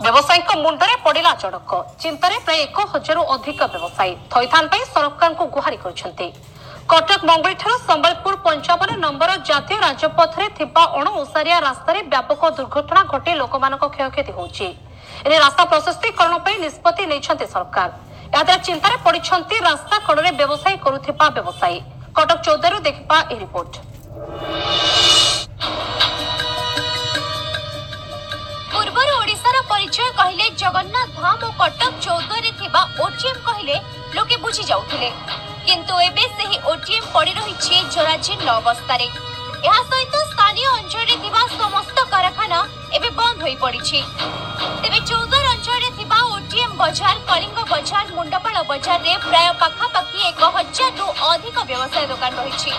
व्यवसायी मुंडरे पड़ा चढ़क चिंतार प्राय 1000 अधिक व्यवसायी थैथान सरकार को गुहारि कर कटक मंगुली संबलपुर 55 नंबर जातीय राजपथ में अणओसारिया रास्ता व्यापक दुर्घटना घटी लोक क्षयक्षति होती रास्ता प्रशस्तीकरण निष्पत्ति नहीं सरकार या चिंतार पड़ती रास्ता कड़े व्यवसाय करुवा व्यवसायी कटक 14 देखा रिपोर्ट। पूर्वर ओडिशार परिचय कहले जगन्नाथ धाम और कटक 14 रे थिबा ओटीएम कहले लोके बुझी जाउथिले किंतु एबे सही ओटीएम पड़ी रहिछि जराजीर्ण अवस्था रे। एहा सहित स्थानीय अंचल रे थिबा समस्त कारखाना एबे बंद होई पड़िछि। तेबे 14 अंचल रे थिबा ओटीएम बाजार कलिंग बाजार मुंडपाल बाजार रे प्राय पाखापाखी 1000 रु अधिक व्यवसाय दुकान रहिछि।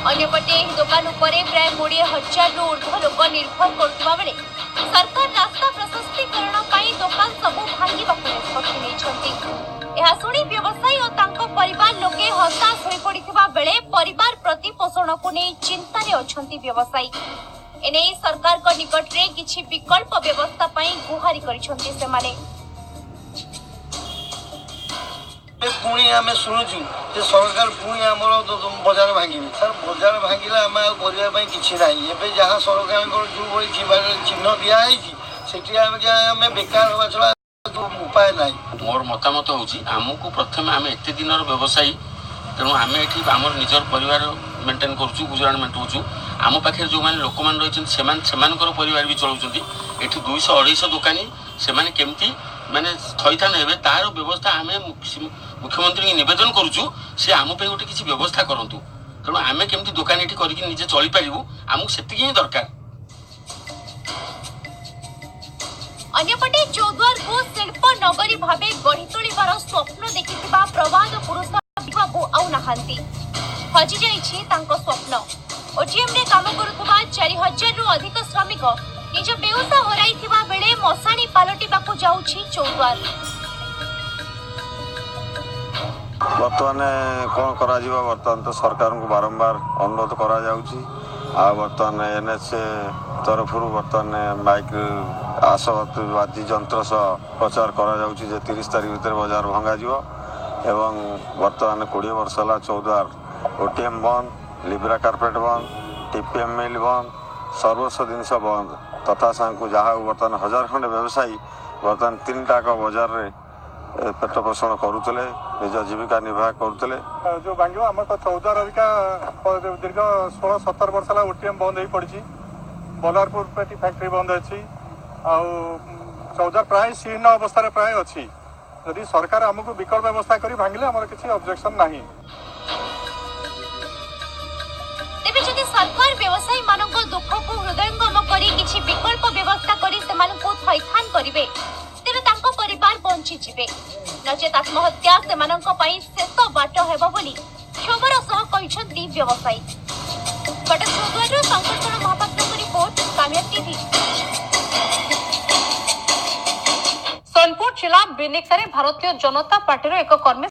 अन्यपटे एही दुकान उपरे प्राय 20,000 रु ऊर्ध्व लोक निर्भर करथुवा बेले सरकार रास्ता प्रशस्तीकरण पाई दुकान सबु भांगिबाकु निष्पत्ति नेइछंती। एहा सुनी व्यवसायी और तांको परिवार लोके हताश होई पड़िथिबा बेले परिवार प्रतिपोषण को नै चिंता रे अछंती व्यवसायी। एने सरकार को निकट रे किछि विकल्प व्यवस्था पाई गुहारि करिछंती सेमाने। पुणी आम शुणुचु सरकार पुणी आम बजार भांगे सर बजार भांगे आम करने किसी ना एवं जहाँ सरकार जो भाई चिन्ह दिखाई से बेकार हवा छड़ा उपाय ना। मोर मतामत होमको प्रथम आम एत दिन व्यवसायी तेणु आम ये आम निजर परिवार मेन्टेन करुँ गुजराण मेटाऊँ आम पाखे जो मैंने लोक मैंने रही परिवार भी चलाऊँ ये 200-250 दुकानी से केमती माने थैथान हे तार व्यवस्था आम मुख्यमंत्री निवेदन करुचु से आम पे गोटे किसी व्यवस्था करंतु तेणु आम केमती दुकान ये करके निजे चली पारू आमको से दरकार। अन्यपटे चौद्वार को शिल्प नगरी भावे गढ़ी तोलिबार स्वप्न देखिथिबा प्रवाद पुरुष बाबू आउ नाहांती हजि जाइछि तांको स्वप्न। ओटीएम रे काम करुथबा 4000 रु अधिक श्रमिक निज बेउसा हराइथिबा बेले मसाणी पालटिबाकू जाउछि चौद्वार। बर्तमान कौन करा जीवा बर्तमान तो सरकार को बारंबार अनुरोध करा जाउछि आ बर्तमान एनएचए तरफ बर्तमान माइक आसवादी यंत्र सह प्रचार करा जाउछि जे 30 तारीख भीतर बाजार भंगा जीवो एवं बर्तमान 20 वर्ष होला चौद्वार ओटीएम बंद लिब्रा कार्पेट बंद टीपीएम मिल बंद सर्वस्व जिनस बंद तथा सांकु जहाँ बर्तमान 1000 खंड व्यवसायी बर्तमान 3 टाक बाजार रे पेट पोषण करुले निज जीविका निर्वाह करुले जो भांग आम तो 14 अविका दीर्घ 16-17 वर्ष है ओटीएम बंद हो पड़ी बल्लारपुर पेटी फैक्ट्री बंद अच्छी चौदार प्राय शीर्ण अवस्था प्राय अच्छी यदि सरकार आमको विकल्प व्यवस्था करी भांगिले आमर किसी ऑब्जेक्शन नहीं। तेबे जदि सरकार व्यवसायी मानक दुख को हृदयंगम करी किछि विकल्प व्यवस्था करी सेमानकु थैथान करिवे तेरे तांको परिवार बंची जिवे नचेत आत्महत्या सेमानक पई शेष बाट हेबो बोली क्षोभर सह कहिसंती व्यवसायी। कटक चौद्वार संकर्षण महापात्र को रिपोर्ट कामयाब टीवी। सोनपुर जिला बिनिक्सा भारतीय जनता पार्टी एक कर्मी